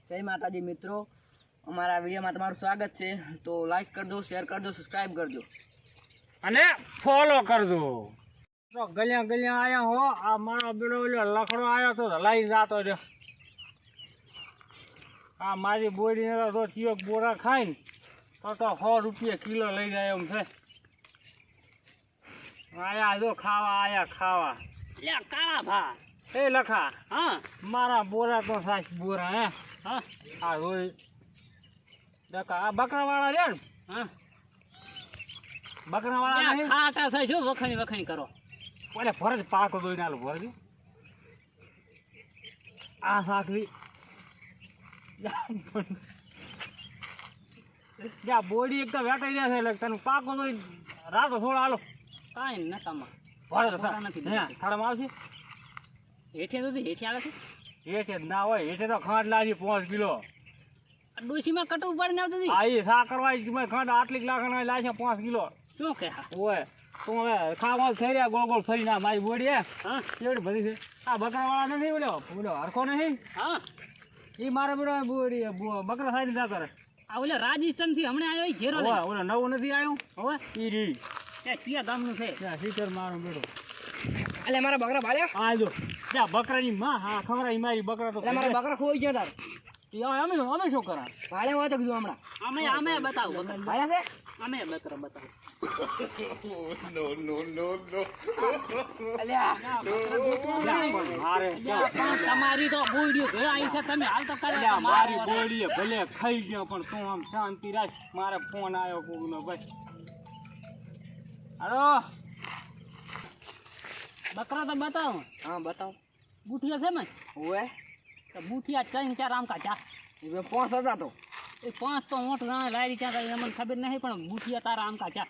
જય માતાજી મિત્રો, અમારા વિડીયોમાં તમારું સ્વાગત છે. તો લાઈક કરજો, શેર કરજો, સબસ્ક્રાઇબ કરજો અને ફોલો કરજો. તો ગલ્યા ગલ્યા આયા હો. આ મારો બેડો લખડો આવ્યો તો લઈ જાતો રહ્યો. આ મારી બોડીને તો ચિયોક બોરા ખાઈને તો 100 રૂપિયા કિલો લઈ જાય એમ છે. આયા જો ખાવા આયા ખાવા. કાળા ભા એ લખા હા મારા બોરા તો સાચ બોરા હે. હા આ રોઈ ડકા આ બકરાવાળા રે ને. હા બકરાવાળા નહીં ખાટા થાય શું વખણી વખણી કરો. ઓલે ફરજ પાકો દોઈને આલો ફરજ. આ સાકરી જા બોડી એક તો વેટાઈ રહ્યા છે એટલે તને પાકો દોઈ રાતો થોડો આલો કાંઈ નકામાં ફરજ નથી. થાળામાં આવશે હેઠે સુધી હેઠે આવે છે. હેઠે જ ના હોય. હેઠે તો ખાંડ લાગી 5 કિલો. ડોશીમાં કટવું પડે ને આવતી આ એ સા કરવા ખાંડ આટલી લાખ લાગે 5 કિલો. શું કે ઓય તું હવે ખાવા થઈ રહ્યા ગોળ ગોળ ફરી ના મારી બોડી હે હા કેવડી બધી છે. આ બકરાવાળા નથી ઓલો હરખો નહીં. હા એ મારા બેડા બોડી બકરા સાઈડ જા કરે. આ ઓલા રાજસ્થાન થી હમણાં આવ્યો ઘેરો ઓય ઓલો નવું નથી આવ્યું હવે ઈ રી ત્યાં કયા ગામનું છે. ત્યાં સીતર મારો બેડો એટલે મારા બકરા ભાળ્યા. આ જો ત્યાં બકરાની માં હા ખબર મારી બકરા તો એટલે મારા બકરા ખોઈ ગયા તાર અમે શું કરા ભાળ્યા હોય તો કીધું હમણાં અમે બતાવો ભાળ્યા છે. અમે બકરા બતાવો તમારી તો બોડીઓ ઘરે આવી છે. તમે હાલ તો કરે મારી બોડીએ ભલે ખાઈ ગયો પણ તું આમ શાંતિ રાખ. મારે ફોન આવ્યો કોકનો ભાઈ. હાલો બકરા તો બતાવો. હા બતાવો. બુઠિયા છે ને ઓએ તો બુઠિયા 3-4 આમ કાચા એ 5 હતા તો એ 5 તો મોટ જાણે લારી ક્યાં કરી મને ખબર નહીં પણ બુઠિયા તારા આમ કાચા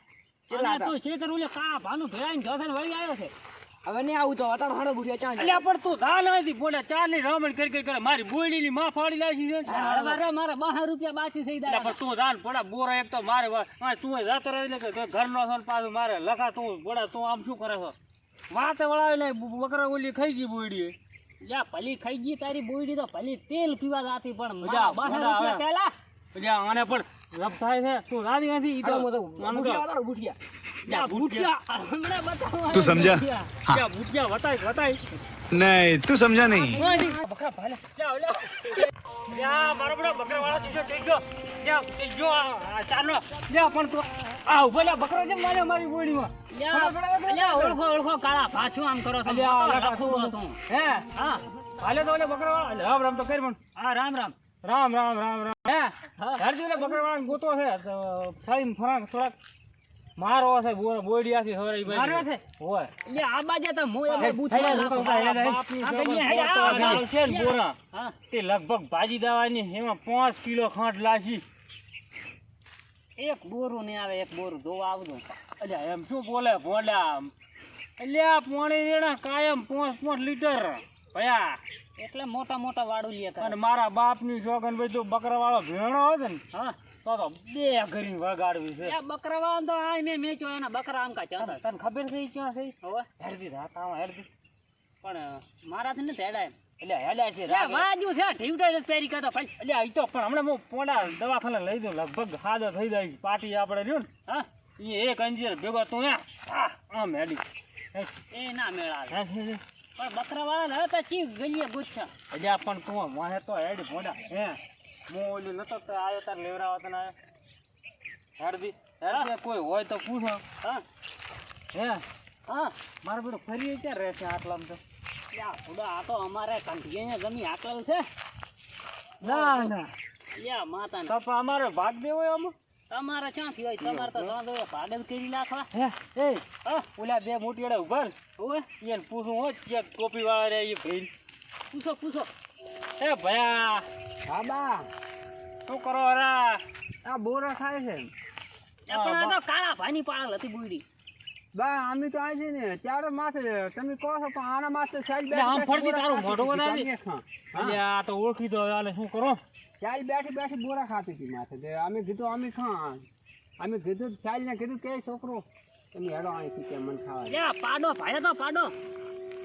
ચલા તો શેતર ઓલે કા ભાનું ભેળાઈને જોથન વળી આવ્યો છે. હવે નહીં આવું તો અતાણ હાડો બુઠિયા ચાંદ એટલે પણ તું ધા નથી બોલે ચાર ની રમણ કરી કરે મારી બોડીની માં ફાડી લાગી છે. મારા 12 રૂપિયા બાકી થઈ જાય. પણ તું ધાન પડા બોરા એક તો મારે તું જતો રહી ને કે ઘર નો છો પાછું મારે લખા તું પડા તું આમ શું કરે છો વાતે વળાવી લે બકરા ઓલી ખાઈ ગઈ બોડી. યા ભલી ખાઈ ગઈ તારી બોડી તો ભલી તેલ પીવા જાતી પણ 12 રૂપિયા પહેલા પછી આને પણ રબ થાય છે. તું રાજી નથી ઈ તો બુઠિયા જા બુઠિયા હમણાં બતાવો. તું સમજા? ક્યાં બુટિયા વતાય नहीं तू समझा नहीं. બકરા ભાલે યા મારો બડો બકરા વાળા તું થઈ ગયો યા જો ચાલો યા પણ તું આ ઉભલા બકરો જેમ માર્યો મારી બોડીમાં. ઓળખો કાળા પાછું આમ કરો છો. હે હા હાલે તો ઓલે બકરા વાળા રામ રામ તો કરી પણ હા રામ રામ રામ રામ રામ રામ હે હરજી ઓલે બકરા વાળા ગોતો છે સાઈમ ફરાક થોડાક મારો છે બોડી આથી હોરી ભાઈ મારો છે ઓય એટલે આ બાજે તો મો એ બુઠિયા છે ને બોરા હા તે લગભગ ભાજી દાવાની એમાં 5 કિલો ખાંડ લાગી. એક બોરું ને આવે એક બોરું ધોવા આવજો. અલ્યા એમ શું બોલે ભોળા અલ્યા પાણી રેણા કાયમ 5 લીટર ભયા. એટલે મોટા મોટા વાડુલિયા કરે. અને મારા બાપની શોખન ભાઈ તો બકરા વાળો ભેણો હોય ને હા તો બે ઘરી વગાડવી છે. આ બકરા વાળા તો આ મેં મેચ્યો એના બકરા આમ કાચા હતા. તને ખબર છે ઈ ક્યાં છે? હવે હેડતી રાત આવા હેડતી પણ મારાથી નથી હેડાય. એટલે હેડ્યા છે આ વાજુ છે ઢીવડા પેરી કરતો ભાઈ. એટલે ઈ તો પણ હમણાં હું પોડા દવાખાને લઈ દઉં લગભગ હાજર થઈ જાય પાટી આપણે રહ્યું ને હા એ એક અંજીર ભેગો તું આમ હેડી એ ના મેળાવે. હે છે પણ બકરા વાળા હતા ચીવ ગલીએ ગુચ્છા. એટલે પણ તું માહે તો હેડી પોડા હે હું ઓલું નતો આવ્યો તાર લેવરાવા તને આવ્યો હેડતી હેડતી કોઈ હોય તો પૂછો. હા હે હા મારો બેટો ફરી ક્યાં રહે છે આટલામાં તો? યા ખુદા આ તો અમારે કંઠીએ જમી આકલ છે. ના ના યા માતાને તો પણ અમારે ભાગ દેવો હોય આમાં. તમારે ક્યાંથી હોય તમારે તો સાંધો ભાડે કરી નાખવા. હે એ ઓલા બે મોટી વાળા ઉભા હોય એને પૂછું હોય કે ટોપી વાળા રે એ ભાઈ પૂછો પૂછો. એ ભયા હા બા શું કરો રા આ બોરા ખાય છે. પણ આ તો કાળા ભાઈની પાળલ હતી બુડી. બા અમે તો આજે ને ત્યારે માથે તમે કહો છો પણ આના માથે સાઈડ આમ ફરતી તારું મોઢું બનાવી બેઠી એટલે આ તો ઓળખી તો આલે શું કરો ચાલ બેઠી બેઠી બોરા ખાતી હતી માથે અમે કીધું અમે અમે કીધું ચાલ ને કીધું કે છોકરો તમે હેડો અહીંથી કે મન ખાવા. યા પાડો ભાઈ તો પાડો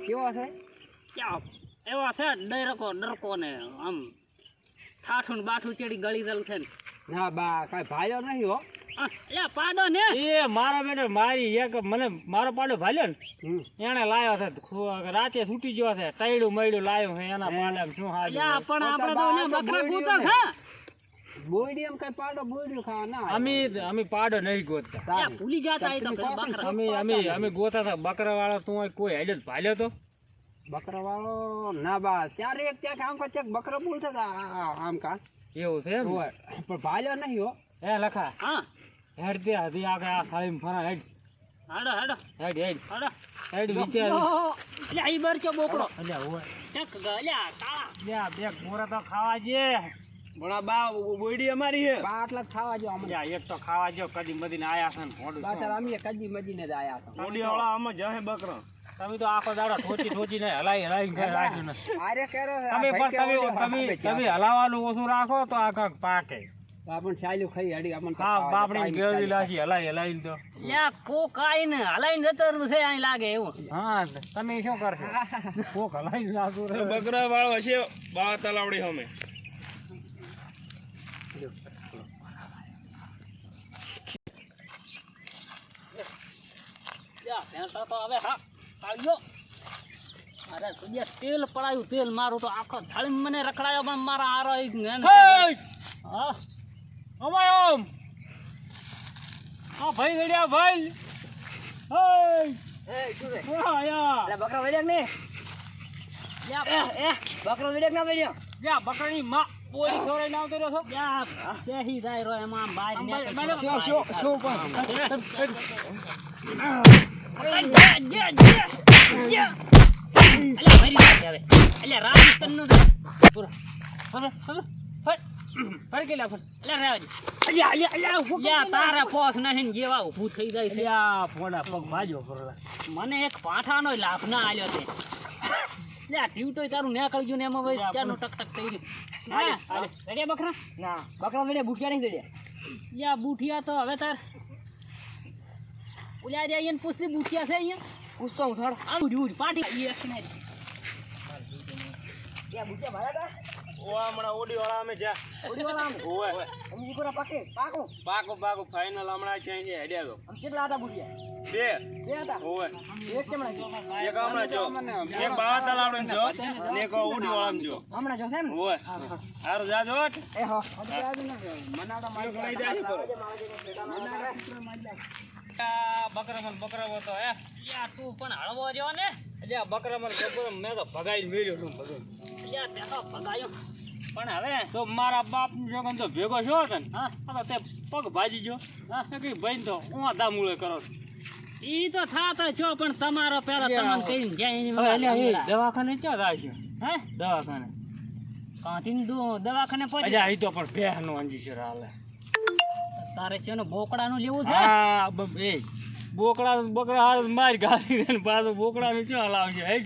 કેવો છે? યા એવા છે ડરકો ને આમ ઠાઠું ને બાઠું ચડી ગળી રહેલું છે ને. ના બા કાંઈ ભાલ્યો નહીં હો. લે પાડો ને એ મારા બેટા મારી એક મને મારો પાડો ભાલ્યો ને હમ. એને લાયો છે રાતે છૂટી ગયો છે તૈડું મૈડું લાયો છે એના પાડામાં શું હાજર લે પણ આપણે તો ને બકરા ગોતો છે. બોયડી એમ કાંઈ પાડો બોયડ્યું ખાવા ના અમે પાડો નહીં ગોતતા લે ભૂલી જાતા એ તો પેલા બકરા. અમે ગોતા હતા બકરા વાળો તું કોઈ હેડે ભાલ્યો તો બકરા વાળો ના બા ત્યારે એક ત્યાં આમ કાંઈ બકરો બોલતા હતા આમ કા એવું છે એમ હોય પણ ભાલ્યો નહીં હો. એ લખા હા હેડ તે હજી આગળ આ થાળીમાં ફરા હેડ હાડો હાડો હેડ હેડ હાડો. હેડ વિચાર લે ઈ બરચો બોકડો અલ્યા હોય ચક ગલ્યા કાળા. લ્યા બે મોરા તો ખાવા જે પણ બા બોયડી અમારી છે. બા આટલા જ ખાવા જો અમે લ્યા એક તો ખાવા જો કદી મદીને આયા છે ને મોઢું બા સર અમે કદી મજીને જ આયા હતા. બોડી વાળા આમાં જહે બકરો. તમે તો આખો દાડો ઠોચી ને હલાઈ રાખ્યું ને આરે કેરો તમે પણ તમે હલાવવાનું ઓછું રાખો તો આ કાંક પાકે આપણ ચાલ્યું ખાઈ હડી આપણ હા બાપડી ગેરવી લાગી હલાઈ તો લે કોક આઈને હલાઈને જતો રહ્યું છે અહીં લાગે એવું. હા તમે શું કરશો કોક હલાઈ લાગુ રે બકરા વાળો હશે બા તલાવડી અમે. યા ભેંસો તો હવે હા આવ્યો. અરે સુજે તેલ પડાયું તેલ મારું તો આખો થાળી મને રખડાયો પણ મારા હારો એક ને હા અમાય ઓમ હા ભાઈ રેડિયા ભાઈ એ શું છે યા લે બકરા વેડ્યા ને બકરો વેડ્યા ના વેડ્યો યા બકરાની માં બોલી ખવરાઈને આવતો રહ્યો છો યા શેહી જાય રો એમાં બહાર ને તારા પોસ નહીં જેવા ઉભું થઈ જાય છે. ફોડા પગ ભાજો ફરલા મને એક પાઠાનો લાભ ના આલ્યો છે. લે ટીવ તો તારું નીકળી ગયું ને એમાં ભાઈ ત્યાંનું ટક ટક થઈ ગયું. હા રેડિયા બકરા ના બકરા વેડ્યા બુઠિયા નહીં રેડિયા. યા બુઠિયા તો હવે તાર ઓલા જે અહીંયા પૂછતી બુઠિયા છે અહીંયા પૂછતો હું થોડો આમ ઉડી પાટી એ નહીં. યા બુઠિયા ભરાડા ઓ હમણાં ઓડી વાળા અમે જા. ઓડી વાળા આમ ઓય અમ જીકોરા પાકે પાકો પાકો ફાઇનલ હમણાં ક્યાં છે હેડ્યા તો. આમ કેટલા હતા બુઠિયા બે બે હતા ઓય એક કેમણા જો એક હમણાં જો એક બા તલાવડી જો ને એક ઓડી વાળામાં જો. હમણાં જો છે ને ઓય હારું જાજો હટ. એ હો એક લઈ જાય કરો. બકરામાં તો હે યા તું પણ હળવો રહ્યો ને અલ્યા બકરામાં મેં તો ભગાઈ મેલ્યો છું ભગાઈ યા તે તો પગાયો પણ હવે તો મારા બાપ જોગન તો ભેગો છો ને હા હા તે પગ ભાજી ગયો હા તો કઈ ભાઈ તો ઊંધા મૂળે કરો ઈ તો થાતો છો પણ તમારો પેલા તમને કહીને અલ્યા દવાખાને ક્યાં જાય છે હે દવાખાને કાંઠીને દવાખાને પહોંચી અલ્યા ઈ તો પણ પહેનો અંજી છે હાલે તારે છે ને બોકડાનું લેવું છે હા એ બોકડા બકરા હાલ મારી ગાડી દે ને પાછું બોકડાનું શું હલાવશે હે